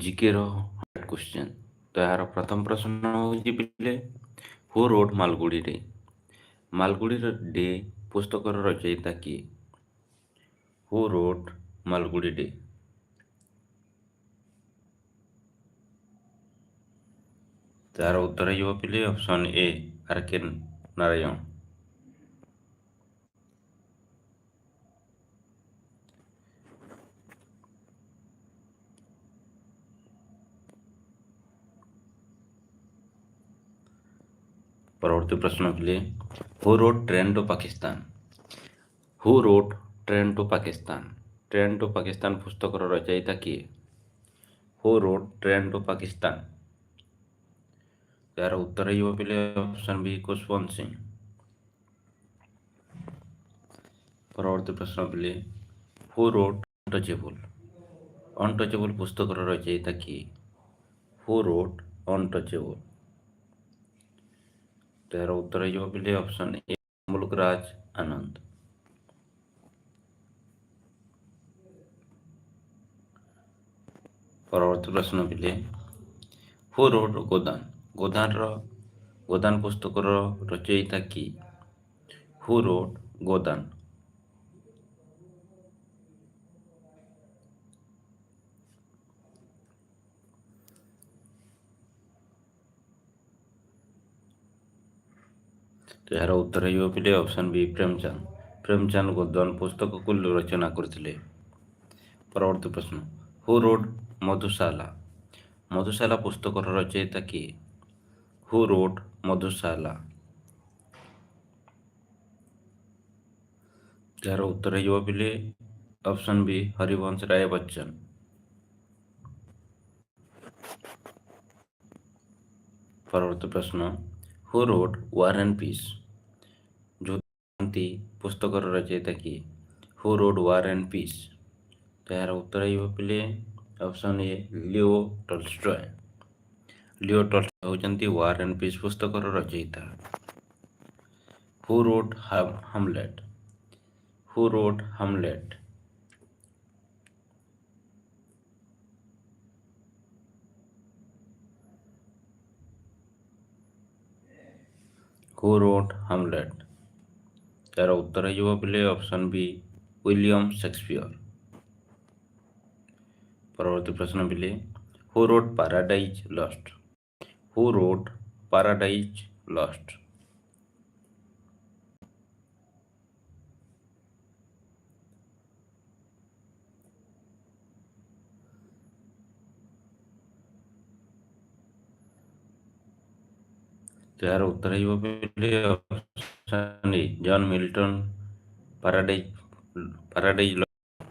ଜିକେର hard question. ତ ଏହାର ପ୍ରଥମ ପ୍ରଶ୍ନ ହେଉଛି ପିଲେ, ହୁ ରୋଡ୍ ମାଲଗୁଡିରେ? ମାଲଗୁଡିର ଡେ ପୁସ୍ତକର ରଚୟିତା କିଏ? Who road Malgudi day? ତାର ଉତ୍ତର ହେଇଯିବ ପିଲେ ଅପସନ୍ ଏ, ଆର୍.କେ. ନାରାୟଣ। ପରବର୍ତ୍ତୀ ପ୍ରଶ୍ନ ପିଲେ, who wrote Train to Pakistan? Who wrote Train to Pakistan? Train to Pakistan ପୁସ୍ତକର ରଚୟିତା କିଏ? Who wrote Train to Pakistan? ତାର ଉତ୍ତର ହେଇଯିବ ପିଲେ ଅପସନ୍ ବି, ଖୁଶବନ୍ତ ସିଂ। ପରବର୍ତ୍ତୀ ପ୍ରଶ୍ନ ପିଲେ, ହୁ ରୋଡ୍ ଅନଟଚେବୁଲ୍? ଅନଟଚେବୁଲ୍ ପୁସ୍ତକର ରଚୟିତା କିଏ? Who road ଅନଟଚେବୁଲ୍? ତାର ଉତ୍ତର ହେଇଯିବ ପିଲେ ଅପସନ୍ ଏ, ମୁଲକରାଜ ଆନନ୍ଦ। ପରବର୍ତ୍ତୀ ପ୍ରଶ୍ନ ପିଲେ, ହୁ ରୋଡ୍ ଗୋଦାନ? ଗୋଦାନ ପୁସ୍ତକର ରଚୟିତା କିଏ? Who road Godan? ଏହାର ଉତ୍ତର ହେଇଯିବ ପିଲେ ଅପସନ୍ ବି, ପ୍ରେମଚାନ୍ଦ। ପ୍ରେମଚାନ୍ଦ ଗୋଦାନ ପୁସ୍ତକକୁ ରଚନା କରିଥିଲେ। ପରବର୍ତ୍ତୀ ପ୍ରଶ୍ନ, ହୁ ରୋଡ୍ ମଧୁଶାଲା? ମଧୁଶାଲା ପୁସ୍ତକର ରଚୟିତା କିଏ? Who road ମଧୁଶାଲା? ଯାହାର ଉତ୍ତର ହେଇଯିବ ପିଲେ ଅପସନ୍ ବି, ହରିବଂଶ ରାୟ ବଚ୍ଚନ। ପରବର୍ତ୍ତୀ ପ୍ରଶ୍ନ, who road war and piece? ଯୁଦ୍ଧ ପୁସ୍ତକର ରଚୟିତା କିଏ? Who road war and piece? ଏହାର ଉତ୍ତର ହେଇଯିବ ପିଲେ option A, Leo Tolstoy. Leo Tolstoy ହେଉଛନ୍ତି ୱାର୍ ଆଣ୍ଡ ପିସ୍ ପୁସ୍ତକର ରଚୟିତା। ହୁ ରୋଡ୍ ହାମଲେଟ୍? ହୁ ରୋଡ୍ ହାମଲେଟ୍? ହୁ ରୋଡ୍ ହାମଲେଟ୍? ତାର ଉତ୍ତର ହେଇଯିବ ପିଲେ ଅପସନ୍ ବି, ୱିଲିୟମ୍ ସେକ୍ସପିୟର। ପରବର୍ତ୍ତୀ ପ୍ରଶ୍ନ ପିଲେ, who road paradise lost? Who road paradise lost? ଏହାର ଉତ୍ତର ହେଇଯିବ ପିଲେ option A, John Milton paradise lost?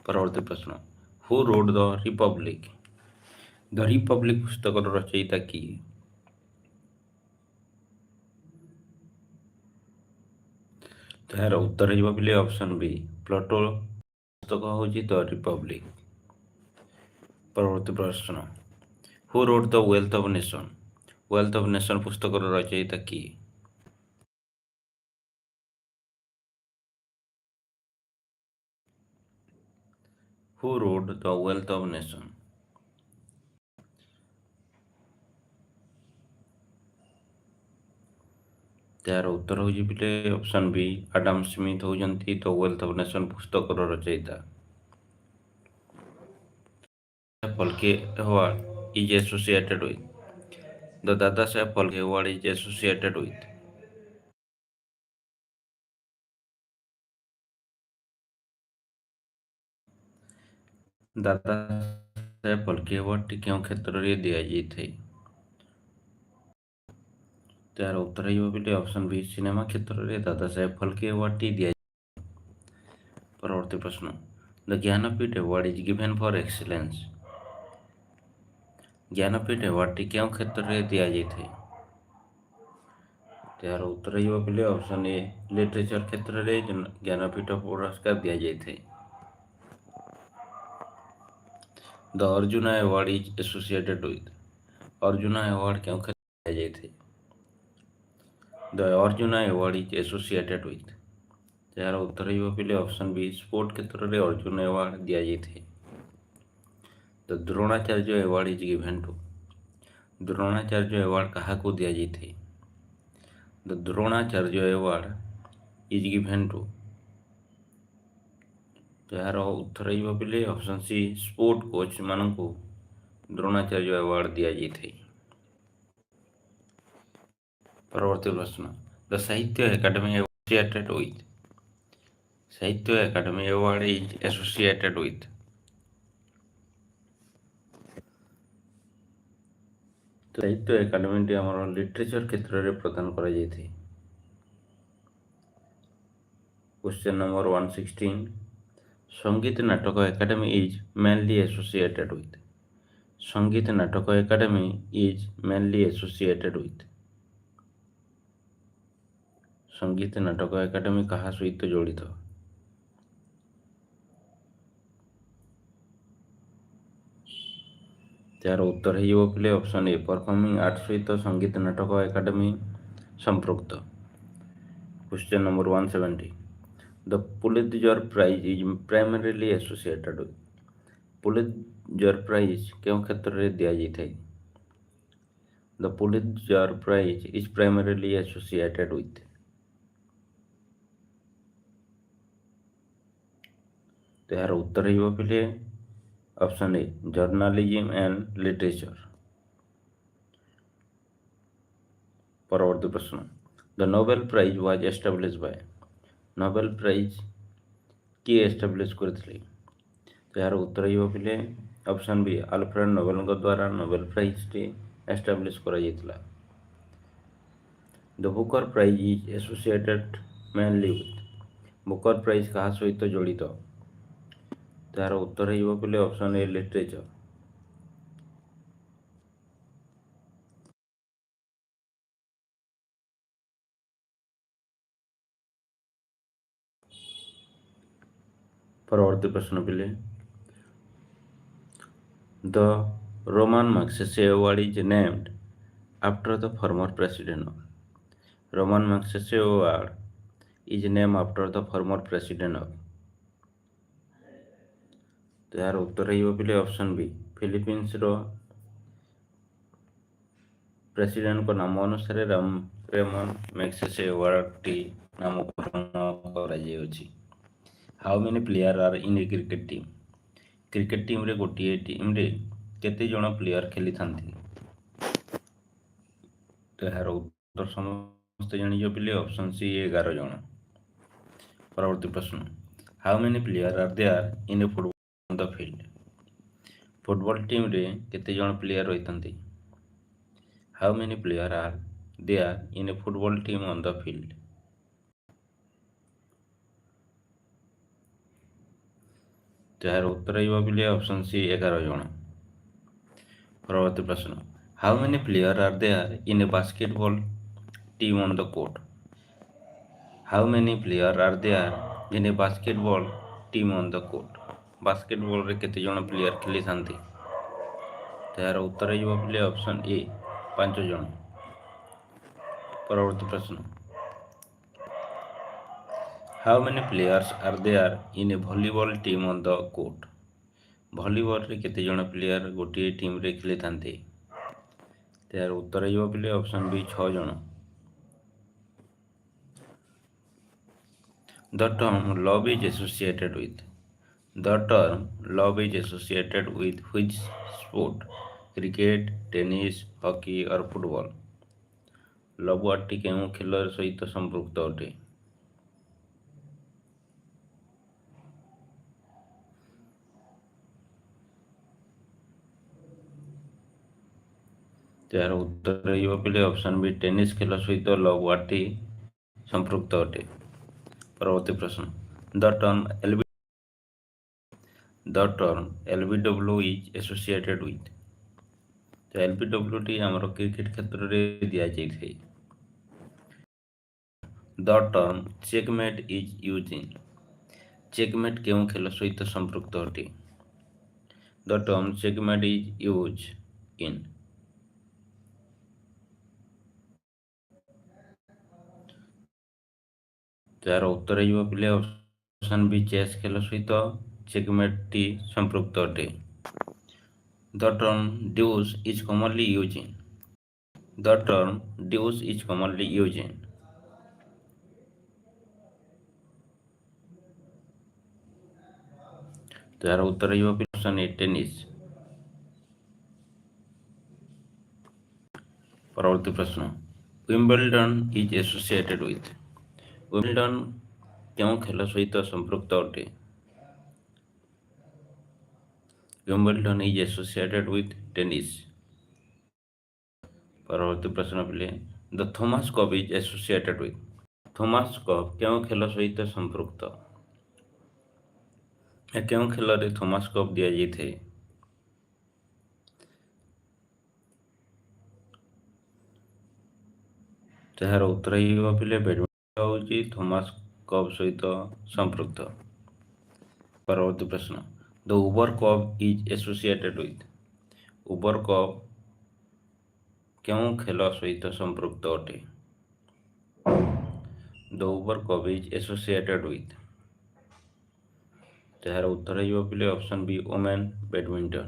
ପରବର୍ତ୍ତୀ ପ୍ରଶ୍ନ, who wrote the Republic? The Republic ପୁସ୍ତକର ରଚୟିତା କିଏ? ତାହାର ଉତ୍ତର ହେଇଯିବ ପିଲେ ଅପସନ୍ ବି, ପ୍ଲୁଟୋ। ପୁସ୍ତକ ହେଉଛି ଦ ରିପବ୍ଲିକ୍। ପରବର୍ତ୍ତୀ ପ୍ରଶ୍ନ, who wrote the Wealth of Nation? Wealth of Nation ପୁସ୍ତକର ରଚୟିତା କିଏ? Who wrote the Wealth of Nation? ତାର ଉତ୍ତର ହେଉଛି ପିଲେ ଅପସନ୍ ବି, ଆଡାମ୍ ସ୍ମିଥ୍ ହେଉଛନ୍ତି ଦ ୱେଲ୍ଥ ଅଫ୍ ନେସନ୍ ପୁସ୍ତକର ରଚୟିତା। Falke Award is associated with? The Dada Saheb Falke Award is associated with? ଦାଦା ସାହେବ ଫାଲ୍କେ ଆୱାର୍ଡଟି କେଉଁ କ୍ଷେତ୍ରରେ ଦିଆଯାଇଥାଏ? ତାର ଉତ୍ତର ହେଇଯିବ ପିଲେ ଅପସନ୍ ବି, ସିନେମା କ୍ଷେତ୍ରରେ ଦାଦା ସାହେବ ଫାଲ୍କେ ଆୱାର୍ଡଟି ଦିଆଯାଇଥାଏ। ପରବର୍ତ୍ତୀ ପ୍ରଶ୍ନ, the Jnanpith Award is given for excellence? Jnanpith ଆୱାର୍ଡଟି କେଉଁ କ୍ଷେତ୍ରରେ ଦିଆଯାଇଥାଏ? ତାର ଉତ୍ତର ହେଇଯିବ ପିଲେ ଅପସନ୍ ଏ, ଲିଟରେଚର କ୍ଷେତ୍ରରେ ଜ୍ଞାନପୀଠ ପୁରସ୍କାର ଦିଆଯାଇଥାଏ। The Arjuna Award is associated with? Arjuna Award କେଉଁ କ୍ଷେତ୍ରରେ ଦିଆଯାଇଥାଏ? The Arjuna Award is associated with? ଯାହାର ଉତ୍ତର ହେଇଯିବ ପିଲେ ଅପସନ୍ ବି, ସ୍ପୋର୍ଟ କ୍ଷେତ୍ରରେ ଅର୍ଜୁନ ଆୱାର୍ଡ ଦିଆଯାଇଥାଏ। The Dronacharya Award is given to. Dronacharya Award କାହାକୁ ଦିଆଯାଇଥାଏ? The Dronacharya Award is given to. ଏହାର ଉତ୍ତର ହେବ ପିଲେ ଅପସନ୍ ସି, ସ୍ପୋର୍ଟ କୋଚ୍ ମାନଙ୍କୁ ଦ୍ରୋଣାଚାର୍ଯ୍ୟ ଆୱାର୍ଡ ଦିଆଯାଇଥାଏ। ପରବର୍ତ୍ତୀ ପ୍ରଶ୍ନ, ଦ ସାହିତ୍ୟ ଏକାଡେମୀ ଆସୋସିଏଟେଡ୍ ୱିଥ୍। ସାହିତ୍ୟ academy award is associated with. ସାହିତ୍ୟ ଏକାଡେମୀଟି ଆମର ଲିଟରେଚର କ୍ଷେତ୍ରରେ ପ୍ରଦାନ କରାଯାଇଥାଏ। क्वेश्चन नंबर 116, संगीत Natak academy is mainly associated with. संगीत Natak academy is mainly associated with. संगीत नाटक एकेडमी कहा सहित जड़ित? तार उत्तर हो पिले ऑप्शन ए, परफॉर्मिंग आर्ट सहित संगीत नाटक एकेडमी संपृक्त। Question number 170, the Pulitzer Prize is primarily associated with. Pulitzer Prize क्यों क्षेत्र में दिया जाता है? The Pulitzer Prize is primarily associated with. यार उत्तर हो पिले option A, journalism and literature. परवर्ती प्रश्न, the Nobel Prize was establish by. Nobel Prize किए एस्टाब्लिश करथिले? यार उत्तर हो पिले ऑप्शन बी, अल्फ्रेड नोबेल द्वारा नोबेल प्राइज टी एस्टाब्लिश करा जायतिला। The Booker prize is associated mainly with. Booker prize कहा सहित जड़ित? तार उत्तर हो पिले ऑप्शन ए, लिटरेचर। परवर्ती प्रश्न पिले, the Ramon Magsaysay Award is named after the former president of. Ramon Magsaysay Award is name after the former president of. तो यार उत्तर हो पिले ऑप्शन बी, फिलीपींस रो प्रेसिडेंट को नाम अनुसार रेमन मैग्सेसे अवार्ड टी नामकरण करा जायछि। How many player are in a cricket team. Cricket team रे गोटे टीम रे केते जण प्लेयर खेली थांती? तो यार उत्तर समस्त जानियो पिले ऑप्शन सी, 11 जण। परवर्ती प्रश्न, how many player are there in a football on the field. Football team रे केते जण प्लेयर रहितंती? How many player are there in a football team on the field. तो यार उत्तर हो पिले ऑप्शन सी, 11 जण। परवर्ती प्रश्न, how many player are there in a basketball team on the court. How many player are there in a basketball team on the court. Basketball रे केते जण प्लेयर खेली थांती? तो यार उत्तर हो पिले ऑप्शन ए, 5 जण। परवर्ती प्रश्न, how many players are there in a volleyball team on the court. Volleyball रे केते जण प्लेयर गोटे टीम रे खेली थांते? तो यार उत्तर हो पिले ऑप्शन बी, 6 जण। The term love is associated with. The term love is associated with which sport. Cricket, tennis, hockey और फुटबॉल। लव वर्डटी केउं खेल सहित संपृक्त अटे? यार उत्तर हो पिले ऑप्शन बी, टेनिस खेल सहित लव वर्डटी संपृक्त अटे। परवर्ती प्रश्न, the term LBW is associated with. तो एलबीडब्ल्यू टी आमर क्रिकेट क्षेत्र में दि जाए। The term checkmate is use in. Checkmate केउं खेल सहित संपृक्त अटे? The term checkmate is use in. यार उत्तर हो पिले ऑप्शन बी, चेस खेल सहित चेकमेट टी संपृक्त अटे। The term dues is commonly used in. The term dues is commonly used in. तो यार उत्तर ରହିବ ଅପସନ୍ ଏ ଟେନିସ୍। ପରବର୍ତ୍ତୀ ପ୍ରଶ୍ନ Wimbledon is associated with. Wimbledon କେଉଁ ଖେଳ ସହିତ ସମ୍ପୃକ୍ତ ଅଟେ? Wimbledon is associated with tennis. ପରବର୍ତ୍ତୀ ପ୍ରଶ୍ନ ପିଲେ the Thomas Cup is associated with. Thomas Cup କେଉଁ ଖେଳ ସହିତ ସମ୍ପୃକ୍ତ? କେଉଁ ଖେଳରେ ଥୋମାସ୍ କପ୍ ଦିଆଯାଇଥାଏ? ଏହାର ଉତ୍ତର ହେବ ପିଲେ ବ୍ୟାଡମିଣ୍ଟନ ହେଉଛି ଥୋମାସ୍ କପ୍ ସହିତ ସମ୍ପୃକ୍ତ। ପରବର୍ତ୍ତୀ ପ୍ରଶ୍ନ the Uber Cup is associated with. Uber Cup କେଉଁ ଖେଳ ସହିତ ସମ୍ପୃକ୍ତ ଅଟେ? The Uber Cup is associated with. ଏହାର ଉତ୍ତର ହେବ ପିଲେ option B women badminton.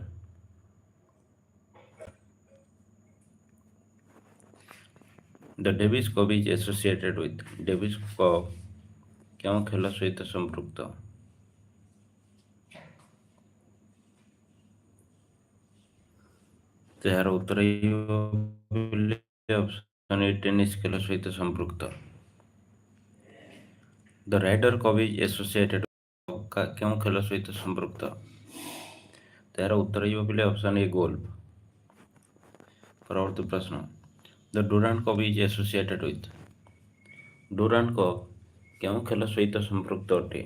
The Davis Cup is associated with. Davis Cup କେଉଁ ଖେଳ ସହିତ ସମ୍ପୃକ୍ତ? ଏହାର ଉତ୍ତର ହେବ ଅପସନ୍ ଏ ଟେନିସ୍ ଖେଳ ସହିତ ସମ୍ପୃକ୍ତ। ଦ ରାଇଡର କପ୍ ଇଜ୍ ଆସୋସିଏଟେଡ୍ କେଉଁ ଖେଳ ସହିତ ସମ୍ପୃକ୍ତ? ଏହାର ଉତ୍ତର ହେବ ପିଲେ ଅପସନ୍ ଏ ଗୋଲ୍ଫ। ପରବର୍ତ୍ତୀ ପ୍ରଶ୍ନ the Durand Cup is associated with. Durand Cup କେଉଁ ଖେଳ ସହିତ ସମ୍ପୃକ୍ତ ଅଟେ?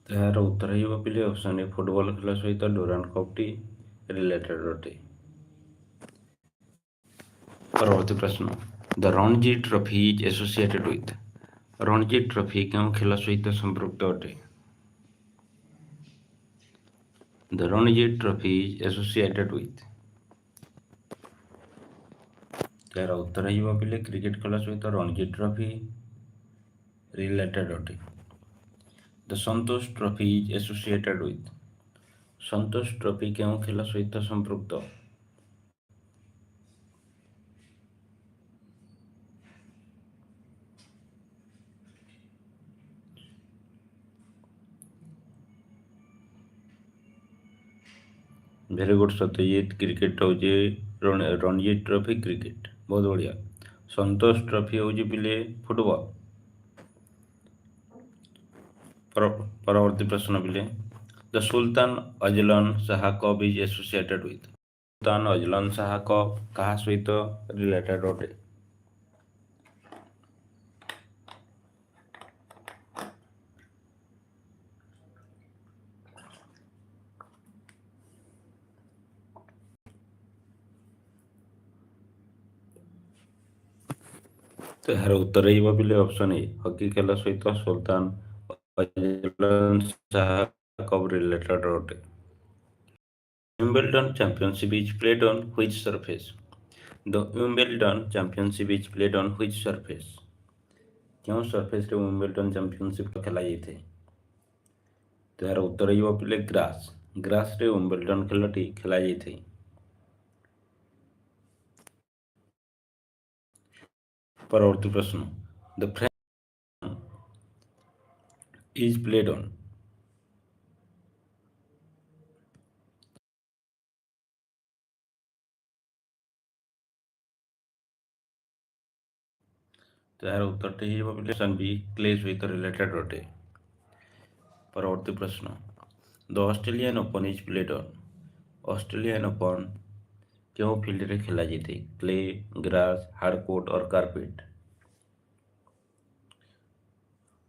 ଏହାର ଉତ୍ତର ହେବ ପିଲେ ଅପସନ୍ ଏ ଫୁଟବଲ ଖେଳ ସହିତ ଡୁରାଣ୍ଡ କପ୍ଟି ରିଲେଟେଡ୍ ଅଟେ। ପରବର୍ତ୍ତୀ ପ୍ରଶ୍ନ the Ranji Trophy is associated with. Ranji Trophy କେଉଁ ଖେଳ ସହିତ ସମ୍ପୃକ୍ତ ଅଟେ? The Ranji Trophy is associated with. ଏହାର ଉତ୍ତର ହେବ ପିଲେ କ୍ରିକେଟ ଖେଳ ସହିତ ରଣଜୀ ଟ୍ରଫି ରିଲେଟେଡ୍ ଅଟେ। The Santosh Trophy is associated with. Santosh Trophy କେଉଁ ଖେଳ ସହିତ ସମ୍ପୃକ୍ତ? ଭେରି ଗୁଡ୍ ସତ୍ୟଜିତ କ୍ରିକେଟ ହେଉଛି ରଣଜୀ ଟ୍ରଫି କ୍ରିକେଟ ବହୁତ ବଢ଼ିଆ। ସନ୍ତୋଷ ଟ୍ରଫି ହେଉଛି ପିଲେ ଫୁଟବଲ। ପରବର୍ତ୍ତୀ ପ୍ରଶ୍ନ ପିଲେ the Sultan Azlan Shah Cup is associated with. Sultan Azlan Shah Cup କାହା ସହିତ ରିଲେଟେଡ୍ ଅଟେ? ତ ଏହାର ଉତ୍ତର ହେବ ପିଲେ ଅପସନ୍ ଏ ହକି ଖେଳ ସହିତ ସୁଲତାନ ଅଜଲାନ ଶାହା କପ୍ ରିଲେଟେଡ୍ ଅଟେ। Wimbledon championship is played on which surface? The Wimbledon championship is played on which surface? କେଉଁ ସର୍ଫେସରେ ୱିମ୍ବଲଡନ୍ ଚାମ୍ପିଅନସିପ୍ ଖେଳା ଯାଇଥାଏ? ତ ଏହାର ଉତ୍ତର ହେବ ପିଲେ ଗ୍ରାସ୍। ଗ୍ରାସ୍ରେ ୱିମ୍ବଲଡନ୍ ଖେଳଟି ଖେଳା ଯାଇଥାଏ। ପରବର୍ତ୍ତୀ ପ୍ରଶ୍ନ the French is played on. ତ ଏହାର ଉତ୍ତରଟି ହେବ ପିଲେ ଅପସନ୍ ବି କ୍ଲେ ସହିତ ରିଲେଟେଡ୍ ଅଟେ। ପରବର୍ତ୍ତୀ ପ୍ରଶ୍ନ the Australian Open is played on. Australian Open କେଉଁ ଫିଲ୍ଡରେ ଖେଳା ଯାଇଥାଏ? Clay, grass, hard court or carpet?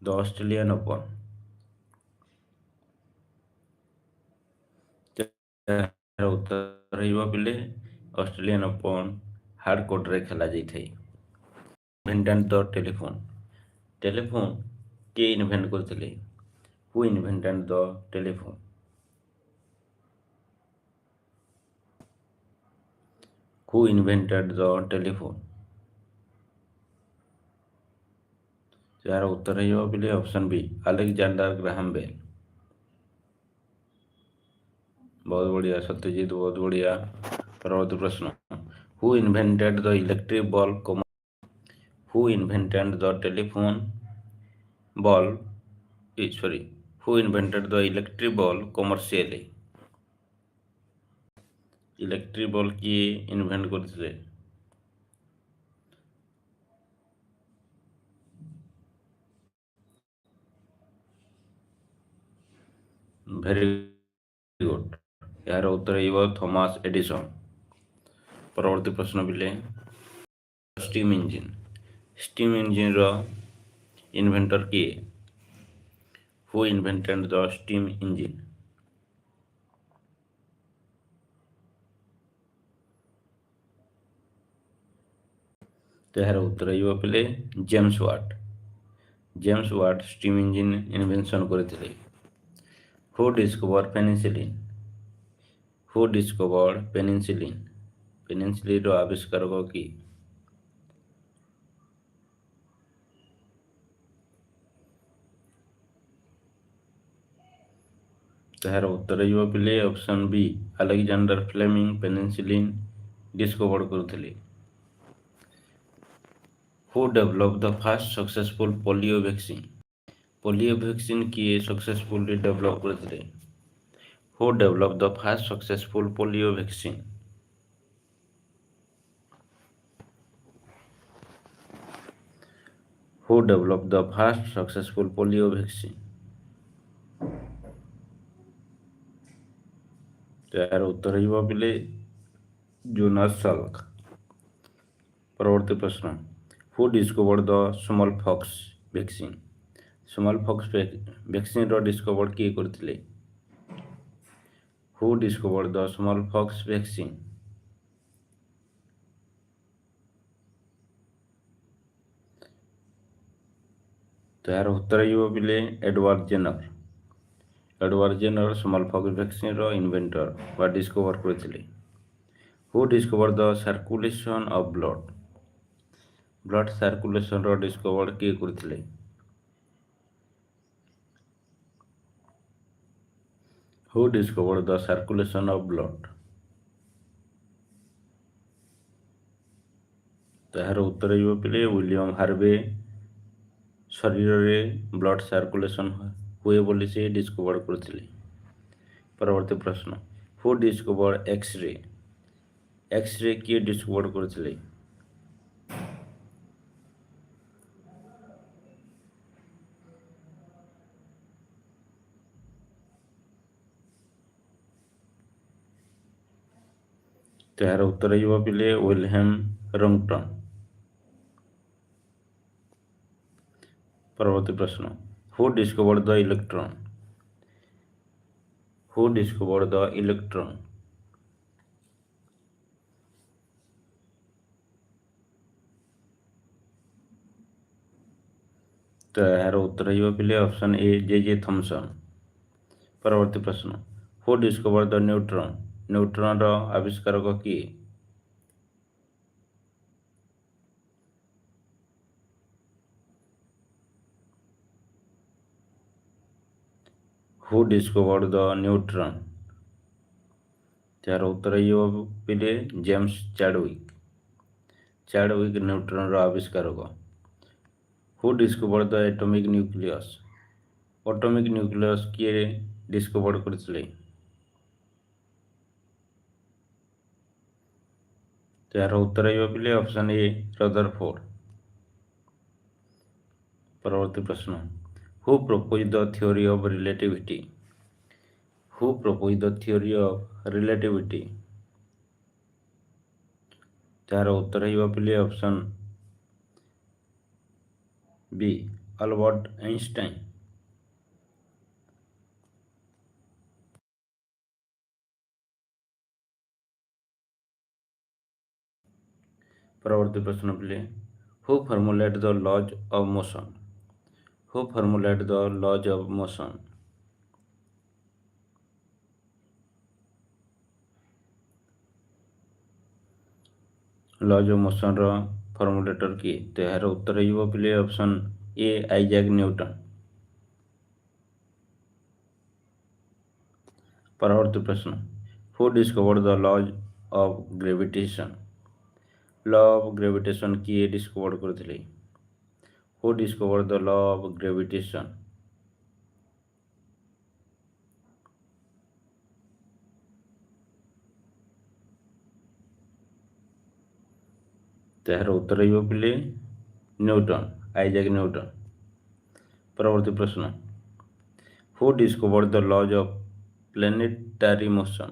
The Australian Open ଉତ୍ତର ହେବ ପିଲେ ଅଷ୍ଟ୍ରେଲିଆନ୍ ଓପନ୍ ହାର୍ଡକୋର୍ଟରେ ଖେଳା ଯାଇଥାଏ। Invented the telephone. ଟେଲିଫୋନ୍ କିଏ ଇନଭେଣ୍ଟ କରିଥିଲେ? Who invented the telephone? Who invented the telephone? ଏହାର ଉତ୍ତର ହେବ ପିଲେ ଅପସନ୍ ବି ଆଲେକ୍ଜାଣ୍ଡାର ଗ୍ରାହାମ ବେଲ୍। बहुत बढ़िया सत्यजीत, बहुत बढ़िया। परवर्ती प्रश्न, who invented the electric bulb, who invented the telephone bulb, sorry, who invented the electric bulb commercially? Electric bulb किए इन्वेंट करथिले? भेरी गुड, यार उत्तर हो थॉमस एडिसन। परवर्ती प्रश्न बिले, स्टीम इंजिन, स्टीम इंजिन रो इन्वेंटर किए? Who invented the steam engine? तो यार उत्तर हो पिले James Watt. James Watt steam engine invention करथिले। Who discover penicillin, who discovered penicillin, penicillin रो आविष्कारक की? ତାହାର ଉତ୍ତର ଯିବ ପିଲେ option B, Alexander Fleming penicillin discover କରୁଥିଲେ। Who develop the first successful polio vaccine, polio vaccine କିଏ ସକ୍ସେସଫୁଲି ଡେଭଲପ କରିଥିଲେ? Who develop the first successful polio vaccine? Who develop the first successful polio vaccine? ତାହାର ଉତ୍ତର ଯିବ ପିଲେ Jonas Salk. ପରବର୍ତ୍ତୀ ପ୍ରଶ୍ନ, who discovered the smallpox vaccine, smallpox ଭ୍ୟାକ୍ସିନ୍ର discover କିଏ କରିଥିଲେ? Who discovered the smallpox vaccine? ତାହାର ଉତ୍ତର ଯିବ ପିଲେ Edward Jenner. Edward Jenner smallpox ଭ୍ୟାକ୍ସିନ୍ର ଇନଭେଣ୍ଟର ବା ଡିସ୍କଭର କରିଥିଲେ। Who discover the circulation of blood, blood ସାର୍କୁଲେସନ୍ର ଡିସ୍କଭର କିଏ କରିଥିଲେ? Who discover the circulation of blood? ତାହାର ଉତ୍ତର ଯିବ ପିଲେ ୱିଲିୟମ ହାର୍ଭେ ଶରୀରରେ ବ୍ଲଡ୍ ସାର୍କୁଲେସନ୍ ହୁଏ ବୋଲି ସେ ଡିସ୍କଭର କରିଥିଲେ। ପରବର୍ତ୍ତୀ ପ୍ରଶ୍ନ, ହୁ ଡିସ୍କଭର ଏକ୍ସରେ, ଏକ୍ସରେ କିଏ ଡିସ୍କଭର କରିଥିଲେ? ତାହାର ଉତ୍ତର ଯିବ ପିଲେ ୱିଲହେମ୍ ରଙ୍ଗଟନ୍। ପରବର୍ତ୍ତୀ ପ୍ରଶ୍ନ, who discovered the electron, who discovered the electron? ତ ଏହାର ଉତ୍ତର ଯିବ ପିଲେ ଅପସନ୍ ଏ ଜେ ଥମ୍ପସନ୍। ପରବର୍ତ୍ତୀ ପ୍ରଶ୍ନ, ହୁ ଡିସ୍କଭର୍ଡ ଦ ନ୍ୟୁଟ୍ରନ୍, ନ୍ୟୁଟ୍ରନ୍ର ଆବିଷ୍କାରକ କିଏ? ହୁ ଡିସ୍କଭର୍ଡ ଦ ନ୍ୟୁଟ୍ରନ୍? ତାର ଉତ୍ତର ଯିବ ପିଲେ ଜେମ୍ସ ଚାଡୱିକ୍। ଚାଡୱିକ୍ ନ୍ୟୁଟ୍ରନ୍ର ଆବିଷ୍କାରକ। ହୁ ଡିସ୍କଭର୍ଡ ଦ ଏଟମିକ୍ ନ୍ୟୁକ୍ଲିୟସ୍, ଆଟମିକ୍ ନ୍ୟୁକ୍ଲିୟସ୍ କିଏ ଡିସ୍କଭର କରିଥିଲେ? ତାର ଉତ୍ତର ଯିବ ପିଲେ ଅପସନ୍ ଏ ରଦରଫୋର୍ଡ। ପରବର୍ତ୍ତୀ ପ୍ରଶ୍ନ, who propose the theory of relativity, who propose the theory of relativity? ତାର ଉତ୍ତର ଯିବ ପିଲେ ଅପସନ୍ ବି ଆଲବର୍ଟ ଆଇନଷ୍ଟାଇନ୍। ପରବର୍ତ୍ତୀ ପ୍ରଶ୍ନ ପିଲେ, who formulate the laws of motion, who formulate the laws of motion? Laws of ମୋସନ୍ର ଫର୍ମୁଲେଟର କିଏ? ତ ଏହାର ଉତ୍ତର ଯିବ ପିଲେ ଅପସନ୍ ଏ ଆଇଜାକ୍ ନ୍ୟୁଟନ୍। ପରବର୍ତ୍ତୀ ପ୍ରଶ୍ନ, Who discovered the laws of gravitation? Law of gravitation किए डिस्कवर करथिले? Who discovered the law of gravitation? ତାହାର ଉତ୍ତର ହେବ ପିଲେ ନ୍ୟୁଟନ, ଆଇଜାକ୍ ନ୍ୟୁଟନ। ପରବର୍ତ୍ତୀ ପ୍ରଶ୍ନ, Who discovered the laws of planetary motion?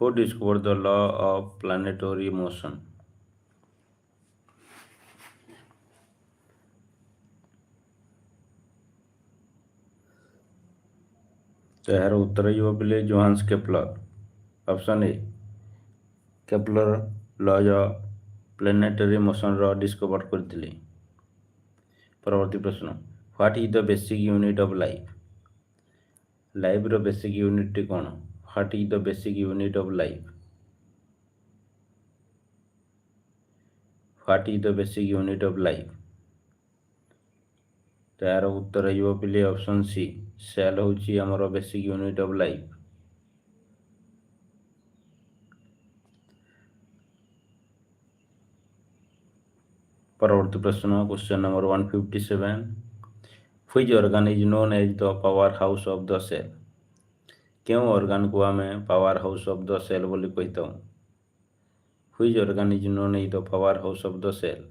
Who discovered the law of planetary motion? ତାହାର ଉତ୍ତର ହେବ ପିଲେ Johannes Kepler. Option A, Kepler laws of planetary ମୋସନର ଡିସ୍କଭର କରିଥିଲେ। ପରବର୍ତ୍ତୀ ପ୍ରଶ୍ନ, what is the basic unit of life? ଲାଇଫ୍ର ବେସିକ୍ ୟୁନିଟ୍ଟି କ'ଣ? What is the basic unit of life? What is the basic unit of life? ତାର ଉତ୍ତର ହେବ ପିଲେ ଅପସନ୍ ସି, ସେଲ୍ ହେଉଛି ଆମର ବେସିକ୍ ୟୁନିଟ୍ ଅଫ୍ ଲାଇଫ୍। ପରବର୍ତ୍ତୀ ପ୍ରଶ୍ନ, question number 157, Which organ is known as the power house of the cell? କେଉଁ ଅର୍ଗାନକୁ ଆମେ power house of the cell ବୋଲି କହିଥାଉ? Which organ is known as the power house of the cell?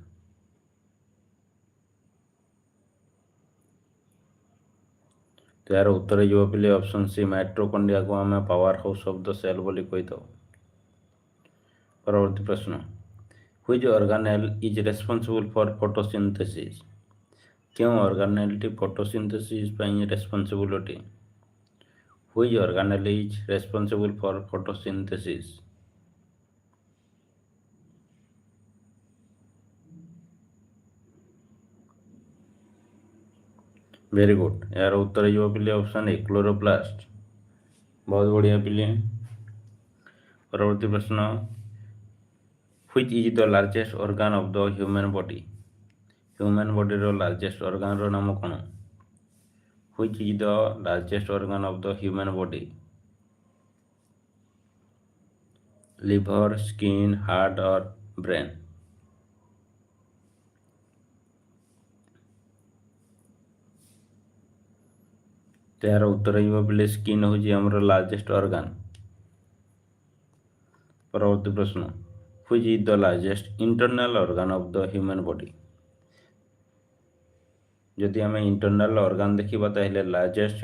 ତାର ଉତ୍ତର ହେବ ପିଲେ ଅପସନ୍ ସି, ମାଇଟ୍ରୋକଣ୍ଡ୍ରିଆକୁ ଆମେ power house of the cell ବୋଲି କହିଥାଉ। ପରବର୍ତ୍ତୀ ପ୍ରଶ୍ନ, Which organelle is responsible for photosynthesis? କେଉଁ ଅର୍ଗାନେଲ୍ଟି ଫଟୋସିନ୍ଥେସିସ୍ ପାଇଁ ରେସ୍ପନ୍ସିବୁଲ୍ ଅଟେ? Which organelle is responsible for photosynthesis? Very good, ଏହାର ଉତ୍ତର ହେବ ପିଲେ ଅପସନ୍ ଏ, କ୍ଲୋରୋପ୍ଲାଷ୍ଟ। ବହୁତ ବଢ଼ିଆ ପିଲେ। ପରବର୍ତ୍ତୀ ପ୍ରଶ୍ନ, Which is the largest organ of the human body? Human ବଡିର ଲାର୍ଜେଷ୍ଟ ଅର୍ଗାନର ନାମ କ'ଣ? Which is the largest organ of the human body? Liver, skin, heart or brain? ତାହାର ଉତ୍ତର ହେବ ପିଲେ ସ୍କିନ୍ ହେଉଛି ଆମର ଲାର୍ଜେଷ୍ଟ ଅର୍ଗାନ। ପରବର୍ତ୍ତୀ ପ୍ରଶ୍ନ, Which is the largest internal organ of the human body? ଯଦି ଆମେ ଇଣ୍ଟରନାଲ ଅର୍ଗାନ ଦେଖିବା ତାହେଲେ largest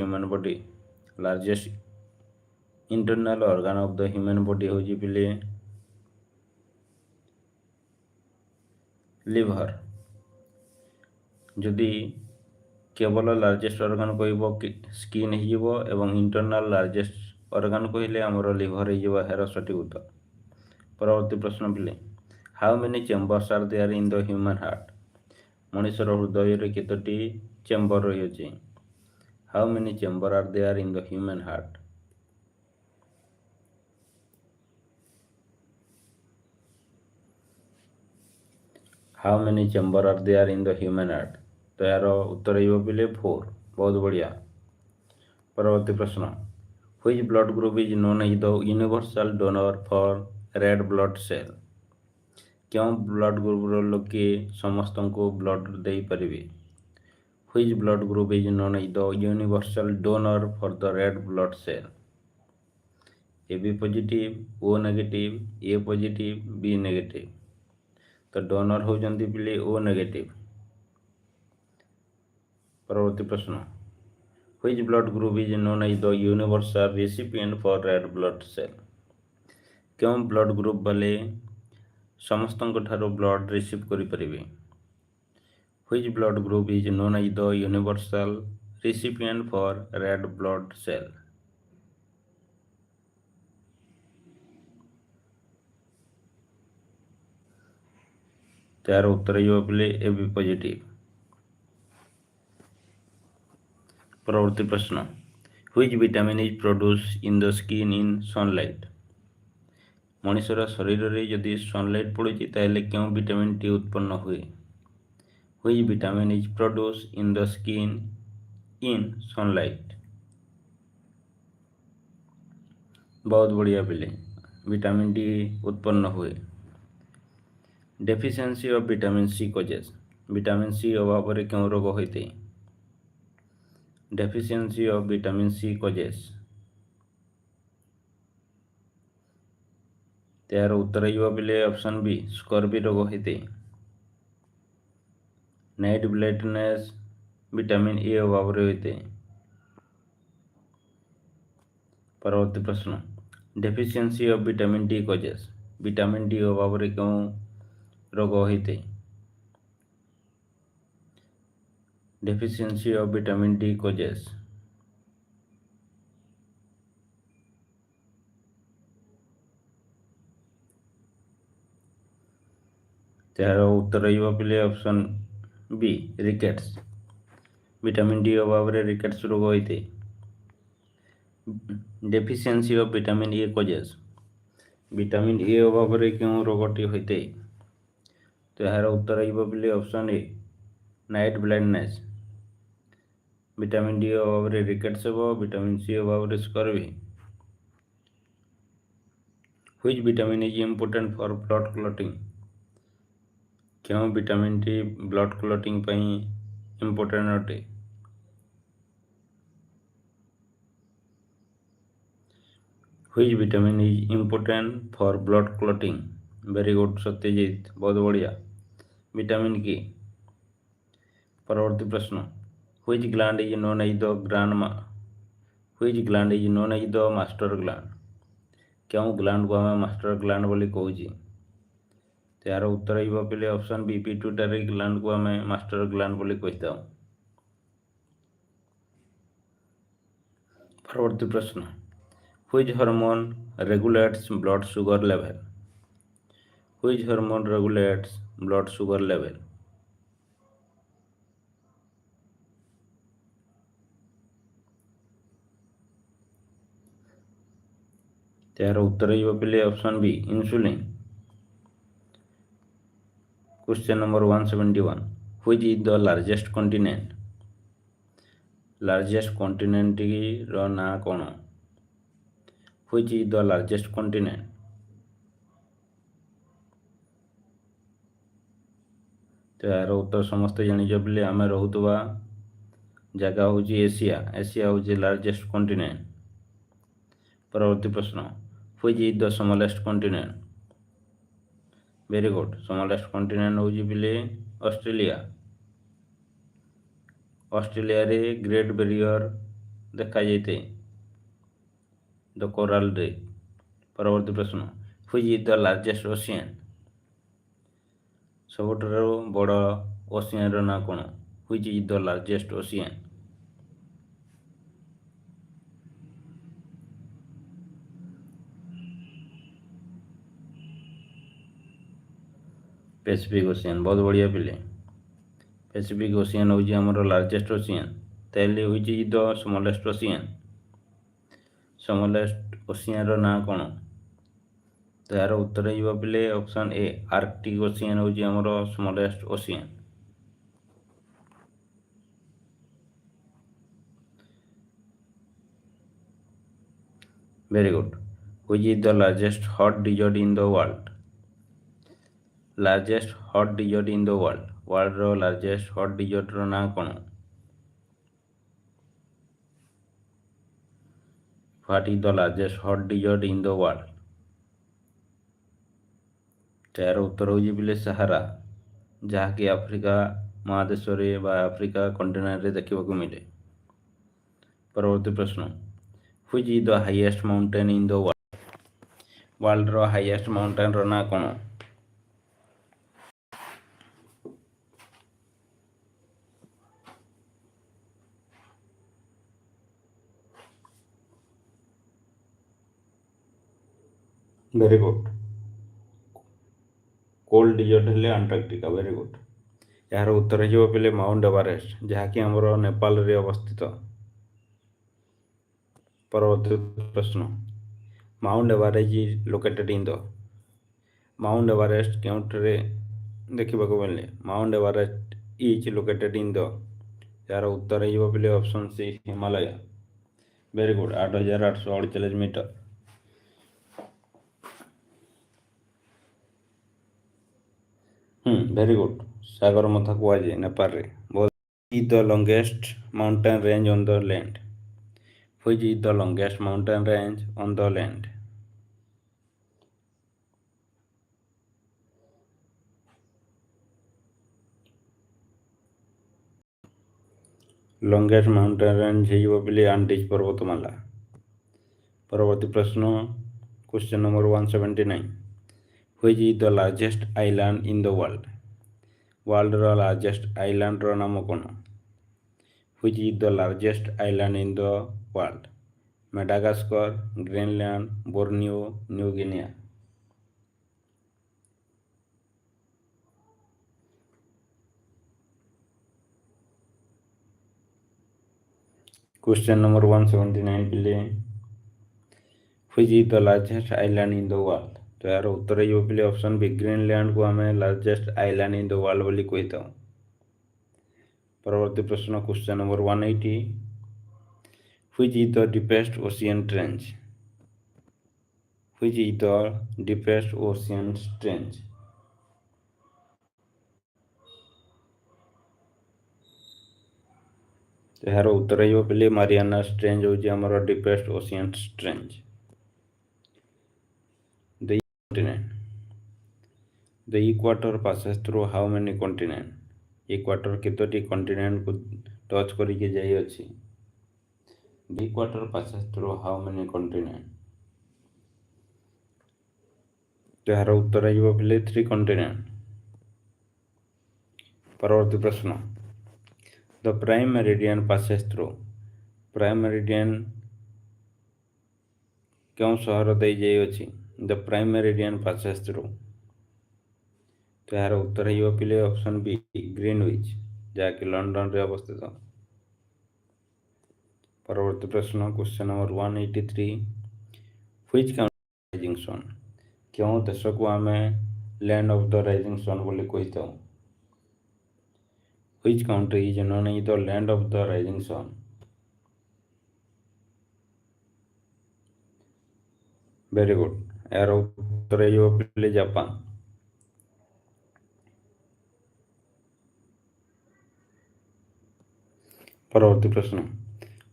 internal organ of the human body ହେଉଛି ପିଲେ ଲିଭର। ଯଦି କେବଳ ଲାର୍ଜେଷ୍ଟ ଅର୍ଗାନ କହିବ ସ୍କିନ୍ ହେଇଯିବ ଏବଂ ଇଣ୍ଟରନାଲ ଲାର୍ଜେଷ୍ଟ ଅର୍ଗାନ କହିଲେ ଆମର ଲିଭର ହେଇଯିବ, ଏହାର ସଠିକ ଉତ୍ତର। ପରବର୍ତ୍ତୀ ପ୍ରଶ୍ନ ପିଲେ, how many chambers are there in the human heart? ମଣିଷର ହୃଦୟରେ କେତୋଟି ଚେମ୍ବର ରହିଅଛି? How many chamber are there in the human heart? How many chamber are there in the human heart? ତ ଏହାର ଉତ୍ତର ହେବ ପିଲେ 4। ବହୁତ ବଢ଼ିଆ। ପରବର୍ତ୍ତୀ ପ୍ରଶ୍ନ, Which blood group is known as the universal donor for red blood cell? କେଉଁ ବ୍ଲଡ୍ ଗ୍ରୁପର ଲୋକେ ସମସ୍ତଙ୍କୁ ବ୍ଲଡ୍ ଦେଇପାରିବେ? Which blood group is known as the universal donor for the red blood cell? AB positive, O negative, A positive, B negative? ତ donor ହେଉଛନ୍ତି ପିଲେ O negative। ପରବର୍ତ୍ତୀ ପ୍ରଶ୍ନ, Which blood group is known as the universal recipient for red blood cell? କେଉଁ blood group ବାଲେ ସମସ୍ତଙ୍କ ଠାରୁ blood receive କରିପାରିବେ? Which blood group is known as the universal recipient for red blood cell? ତାର ଉତ୍ତର ହେବ ପିଲେ AB ପଜିଟିଭ। ପରବର୍ତ୍ତୀ ପ୍ରଶ୍ନ, Which vitamin is produced in the skin in sunlight? ମଣିଷର ଶରୀରରେ ଯଦି ସନଲାଇଟ୍ ପଡ଼ୁଛି ତାହେଲେ କେଉଁ ଭିଟାମିନ୍ଟି ଉତ୍ପନ୍ନ ହୁଏ? Which vitamin is produced in the skin in sunlight? बहुत बढ़िया पिले। विटामिन डी उत्पन्न हुए। Deficiency of vitamin C causes. Vitamin C अभाव क्यों रोग होते? Deficiency of vitamin C causes. त्यार उत्तर हो पिले ऑप्शन बी स्कर्वी रोग होते। नाइट ब्लाइंडनेस विटामिन ए अभाव होते। परवर्ती प्रश्न deficiency of vitamin D causes. Vitamin D अभाव क्यों रोग होते? Deficiency of vitamin D causes. त्यार उत्तर हो पिले option B rickets. Vitamin D अभाव रिकेट्स रोग होते। Deficiency of vitamin A causes. Vitamin A अभाव क्यों रोगटी होते? तो यार उत्तर हो पिले option A night blindness. Vitamin D अभाव रिकेट्स हो। विटामिन सी अभाव scurvy. Which vitamin is important for blood clotting? क्यों vitamin D blood clotting important अटे? Which vitamin is important for blood clotting? Very good Satyajit, बहुत बढ़िया। Vitamin K. परवर्ती प्रश्न which gland is known as the which gland is known as the master gland? क्यों gland को आम master gland बोली कहूँ? तो यार उत्तर हो पिले ऑप्शन बी पिट्यूटरी ग्लैंड को आम मास्टर ग्लैंड बोली कही था। परवर्ती प्रश्न which hormone regulates blood sugar level? Which hormone regulates blood sugar level? त्यार उत्तर हो पिले option B insulin. Question number 171 which is the largest continent? Largest continent रो ना कौन? Which is the largest continent? तो यार उत्तर समस्त जानिज बोले आम रोकवा जगह हूँ एशिया। एशिया हूँ लार्जेस्ट कॉन्टिनेंट। परवर्ती प्रश्न which is the smallest continent? Very good smallest continent हूँ बोले ऑस्ट्रेलिया। ऑस्ट्रेलिया रे ग्रेट बैरियर देखा जाते द कोराल रे। परवर्ती प्रश्न which is the largest ocean? सबुठाରୁ ବଡ଼ ଓସିଆନର ନାଁ କ'ଣ? Which is the largest ocean? Pacific Ocean, बहुत बढ़िया पिले। पैसिफिक ओशियन हूँ आमर लार्जेस्ट ओशियन। ताहले which is the smallest ocean? Smallest ocean नाँ କ'ଣ? तो यार उत्तर हो पिले ऑप्शन ए आर्कटिक ओशियन हूँ आमर smallest ocean. Very good which is the largest hot desert in the world? Largest hot desert in the world रो लार्जेस्ट हॉट डिजर्ट रो नाँ कौन? What is the largest hot desert in the world? यार उत्तर हो पिले सहारा, जहाँकि Africa महादेश आफ्रिका कंटिनेंट रे देखा मिले। परवर्ती प्रश्न which is the highest mountain in the world रो हाईएस्ट माउंटेन रो नाँ कौन? वेरी गुड कोल्ड डिजर्ट हेले अंटार्कटिका। वेरी गुड यार उत्तर हो पे माउंट एवरेस्ट, जहाँकि आमर नेपाल रे अवस्थित। परवर्ती प्रश्न Mount Everest is located in the Mount Everest केउठे देखा मिले? Mount Everest is located in the यार उत्तर हो पे option C Himalaya. Very good 8848 metre. Very good. ସାଗର ମଧ୍ୟ କୁହାଯାଏ ନେପାଳରେ। Is the longest mountain range on the land? Which is the longest mountain range on the land? Longest mountain range ହେଇଯିବ ବୋଲି ଆଣ୍ଡିଜ୍ ପର୍ବତମାଲା। ପରବର୍ତ୍ତୀ ପ୍ରଶ୍ନ question number 179. Which is the largest island in the world? ୱାର୍ଲଡର largest ଆଇଲ୍ୟାଣ୍ଡର ନାମ କ'ଣ? Which is the largest island in the world? Madagascar, Greenland, Borneo, New Guinea. Question number 179 ପିଲେ Which is the largest island in the world? ତ ଏହାର ଉତ୍ତର ହେଇଯିବ ପିଲେ ଅପସନ୍ ବି ଗ୍ରୀନଲ୍ୟାଣ୍ଡକୁ ଆମେ largest island in the world ବୋଲି କହିଥାଉ। ପରବର୍ତ୍ତୀ ପ୍ରଶ୍ନ question number 180. Which is the deepest ocean trench? Which is the deepest ocean trench? ଏହାର ଉତ୍ତର ହେଇଯିବ ପିଲେ ମାରିଆନା ଟ୍ରେଞ୍ଜ ହେଉଛି ଆମର deepest ocean trench. The equator passes through how many continents? Equator କେତୋଟି କଣ୍ଟିନେଣ୍ଟକୁ ଟଚ୍ କରିକି ଯାଇଅଛି? The equator passes through how many continents? ଏହାର ଉତ୍ତର ହେଇଯିବ ପିଲେ 3 କଣ୍ଟିନେଣ୍ଟ। ପରବର୍ତ୍ତୀ ପ୍ରଶ୍ନ The prime meridian passes through. Prime meridian କେଉଁ ସହର ଦେଇ ଯାଇଅଛି? The prime meridian passes through. ତ ଏହାର ଉତ୍ତର ହେଇଯିବ ପିଲେ ଅପସନ୍ ବି ଗ୍ରୀନୱିଚ୍, ଯାହାକି ଲଣ୍ଡନରେ ଅବସ୍ଥିତ। ପରବର୍ତ୍ତୀ ପ୍ରଶ୍ନ question number 183. Which country rising sun? କେଉଁ ଦେଶକୁ ଆମେ ଲ୍ୟାଣ୍ଡ ଅଫ୍ ଦ ରାଇଜିଂ ସନ୍ ବୋଲି କହିଥାଉ? Which country is known as the land of the rising sun? Very good. ଏହାର ଉତ୍ତର ହେଇଯିବ ପିଲେ ଜାପାନ। ପରବର୍ତ୍ତୀ ପ୍ରଶ୍ନ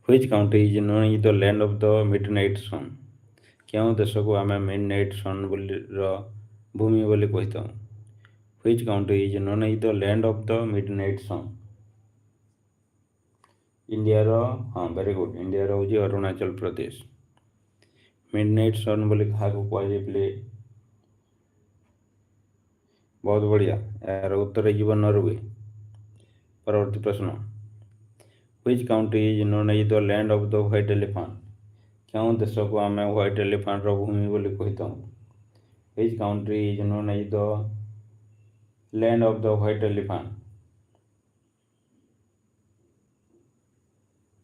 Which country is known as the land of the midnight sun? କେଉଁ ଦେଶକୁ ଆମେ ମିଡନାଇଟ୍ ସନ୍ ବୋଲିର ଭୂମି ବୋଲି କହିଥାଉ? Which country is known as the land of the midnight sun? ଇଣ୍ଡିଆର ଭେରି ଗୁଡ୍। ଇଣ୍ଡିଆର ହେଉଛି ଅରୁଣାଚଳ ପ୍ରଦେଶ। ମିଡନାଇଟ୍ ସନ୍ ବୋଲି କାହାକୁ କୁହାଯାଏ ପିଲେ? ବହୁତ ବଢ଼ିଆ। ଏହାର ଉତ୍ତର ହେଇଯିବ ନରୱେ। ପରବର୍ତ୍ତୀ ପ୍ରଶ୍ନ Which country is known as the land of the white elephant? କେଉଁ ଦେଶକୁ ଆମେ ହ୍ୱାଇଟ୍ ଏଲିଫାଣ୍ଟର ଭୂମି ବୋଲି କହିଥାଉ? Which country is known as the land of the white elephant?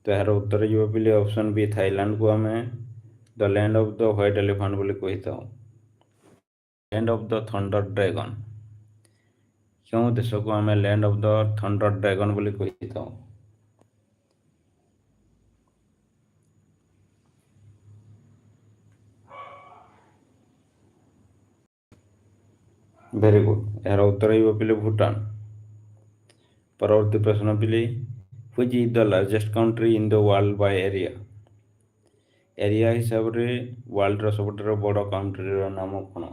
ତ ଏହାର ଉତ୍ତର ଯିବ ପିଲେ ଅପସନ୍ ବି ଥାଇଲାଣ୍ଡକୁ ଆମେ the land of the white elephant ବୋଲି କହିଥାଉ। Land of the thunder dragon କେଉଁ ଦେଶକୁ ଆମେ land of the thunder dragon ବୋଲି କହିଥାଉ? Very good. ଏହାର ଉତ୍ତର ହେଇବ ପିଲେ ଭୁଟାନ। ପରବର୍ତ୍ତୀ ପ୍ରଶ୍ନ ପିଲେ Which is the largest country in the world by area? Area ହିସାବରେ ୱାର୍ଲଡର ସବୁଠାରୁ ବଡ଼ କଣ୍ଟ୍ରିର ନାମ କ'ଣ?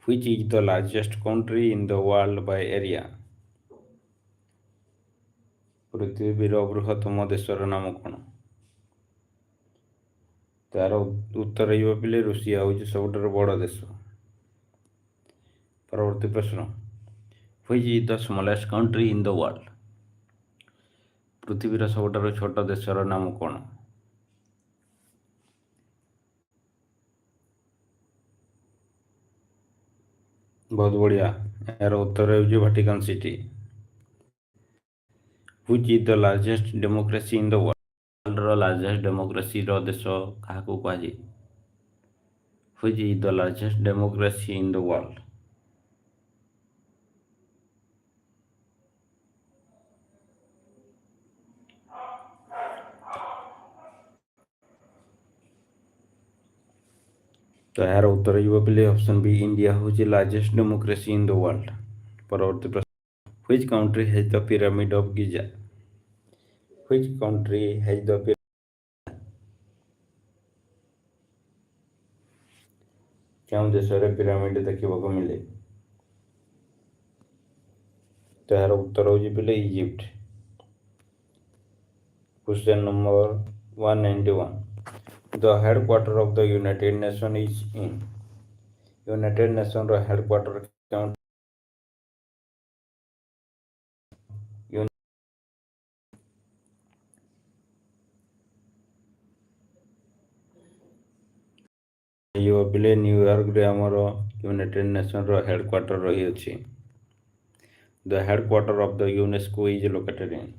Which is the largest country in the world by area? ପୃଥିବୀର ବୃହତ୍ତମ ଦେଶର ନାମ କ'ଣ? ତାର ଉତ୍ତର ହେଇବ ପିଲେ ରୁଷିଆ ହେଉଛି ସବୁଠାରୁ ବଡ଼ ଦେଶ। ପରବର୍ତ୍ତୀ ପ୍ରଶ୍ନ Which is the smallest country in the world? ପୃଥିବୀର ସବୁଠାରୁ ଛୋଟ ଦେଶର ନାମ କ'ଣ? ବହୁତ ବଢ଼ିଆ। ଏହାର ଉତ୍ତର ହେଉଛି Vatican City. Which is the largest democracy in the world? ୱାର୍ଲଡର ଲାର୍ଜେଷ୍ଟ ଡେମୋକ୍ରେସିର ଦେଶ କାହାକୁ କୁହାଯାଏ? Which is the largest democracy in the world? ତ ଏହାର ଉତ୍ତର ଯିବ ପିଲେ ଅପସନ୍ ବି ଇଣ୍ଡିଆ ହେଉଛି largest democracy in the world. परवर्ती प्रश्न, which country has the pyramid of Giza? Which country has the pyramid? କେଉଁ ଦେଶରେ ପିରାମିଡ ଦେଖିବାକୁ ମିଳେ? ତ ଏହାର ଉତ୍ତର ହେଉଛି ପିଲେ Egypt. Question number 191. The headquarter of the United Nations is in. United Nations ର headquarter କେଉଁ? ପିଲେ ନ୍ୟୁୟର୍କରେ ଆମର ୟୁନାଇଟେଡ୍ ନେସନ୍ର ହେଡ଼କ୍ୱାର୍ଟର ରହିଅଛି। The headquarter of the UNESCO is located in.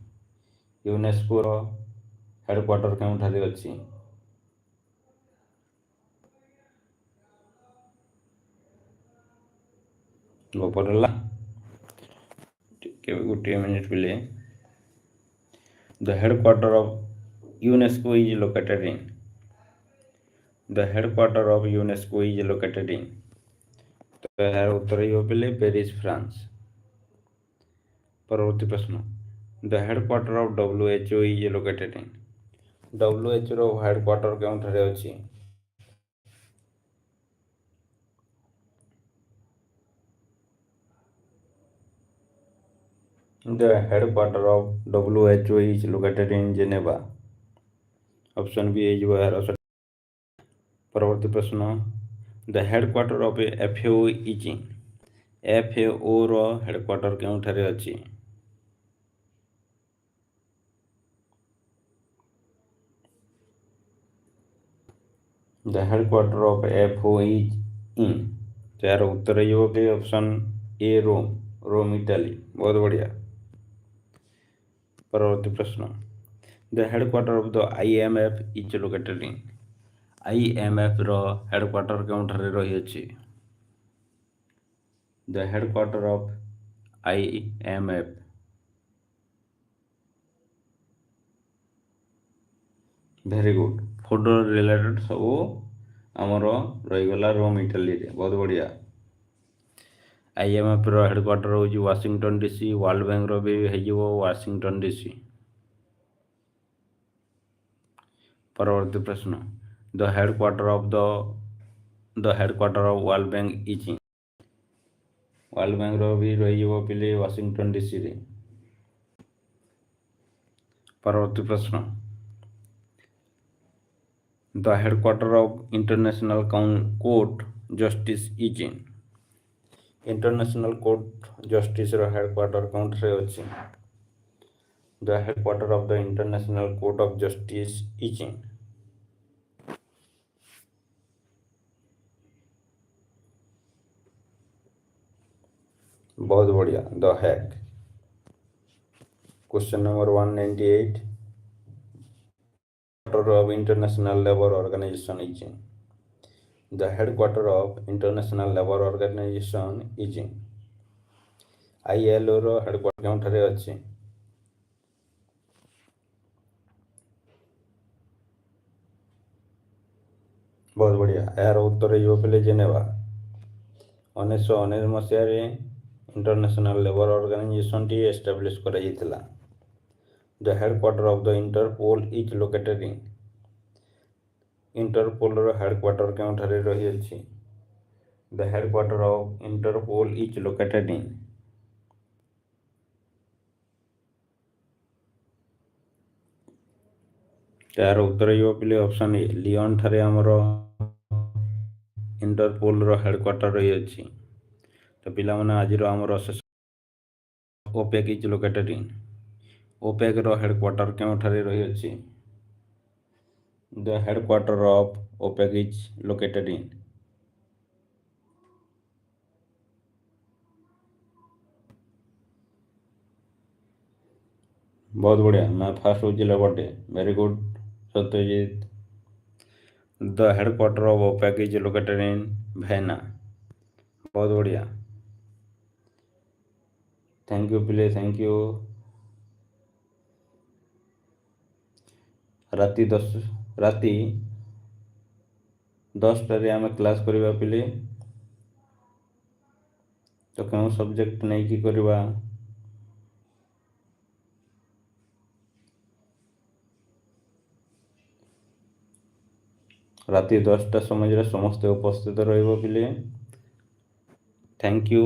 ୟୁନେସ୍କୋର ହେଡ଼କ୍ୱାର୍ଟର କେଉଁଠାରେ ଅଛି? ଗୋପର ହେଲା ଟିକେ ଗୋଟିଏ ମିନିଟ୍ ପିଲେ। The headquarter of UNESCO is located in. The headquarter of UNESCO is located in। तो यार उत्तर ही हो पहले पेरिस फ्रांस। परवर्ती प्रश्न, The headquarter of WHO is located in। WHO ର headquarter କେଉଁଠାରେ ଅଛି? The headquarter of WHO is located in Geneva। Option B ହେଇଯିବ ଏହାର। परवर्ती प्रश्न, the headquarter of FAO is in. FAO ର ହେଡ଼କ୍ୱାର୍ଟର କେଉଁଠାରେ ଅଛି? The headquarter of FAO is in. ଏହାର ଉତ୍ତର ହେଇଯିବ କି option A Rome. Rome Italy. ବହୁତ ବଢ଼ିଆ। परवर्ती प्रश्न, the headquarter of the IMF is located in. IMF ର ହେଡ଼କ୍ୱାର୍ଟର କେଉଁଠାରେ ରହିଅଛି? The headquarter of IMF। Very good. Food related ସବୁ ଆମର ରହିଗଲା ରୋମ୍ ଇଟାଲୀରେ। ବହୁତ ବଢ଼ିଆ। IMF ର ହେଡ଼କ୍ୱାର୍ଟର ହେଉଛି ୱାସିଂଟନ୍ DC। ୱାର୍ଲଡ ବ୍ୟାଙ୍କର ବି ହେଇଯିବ ୱାସିଂଟନ୍ DC। परवर्ती प्रश्न, the headquarter of world bank is in. World bank रो भी रही पिले वाशिंगटन DC रे। परवर्ती प्रश्न, the headquarter of international court justice is in. International court justice रो हेडक्वार्टर कौंठरे अछि? The headquarter of the international court of justice is in. बहुत बढ़िया, the Hague. Question number 198, of International Labour Organization is in। The headquarter of International Labour Organization is in। ILO रो headquarter केउंठारे अछि? बहुत बढ़िया। यार उत्तर हो पहले जेनेवा। 1919 मसीह इंटरनेशनल लेबर ऑर्गेनाइजेशन टी एस्टाब्लिश करा जायतिला। The headquarter of the Interpol is located in. Interpol रो हेडक्वार्टर केउंठारे रही अछि? The headquarter of Interpol is located in. यार उत्तर हो पहले ऑप्शन ए लियोन ठारे हमरो इंटरपोल रो हेडक्वार्टर रही अछि। तो पिला माने आज रो हमरो OPEC is located in. OPEC रो हेडक्वार्टर केउंठारे रही अछि? The headquarter of OPEC is located in. बहुत बढ़िया। मैं फास्ट हो labour day. Very good Satyajit. The headquarter of OPEC is located in Vienna. बहुत बढ़िया। थैंक यू पिले, थैंक यू। राति 10 टारे आम क्लास करवा पिले। ତ କେଉଁ ସବଜେକ୍ଟ ନେଇକି କରିବା? ରାତି 10ଟା ସମୟରେ ସମସ୍ତେ ଉପସ୍ଥିତ ରହିବ ପିଲେ। Thank you.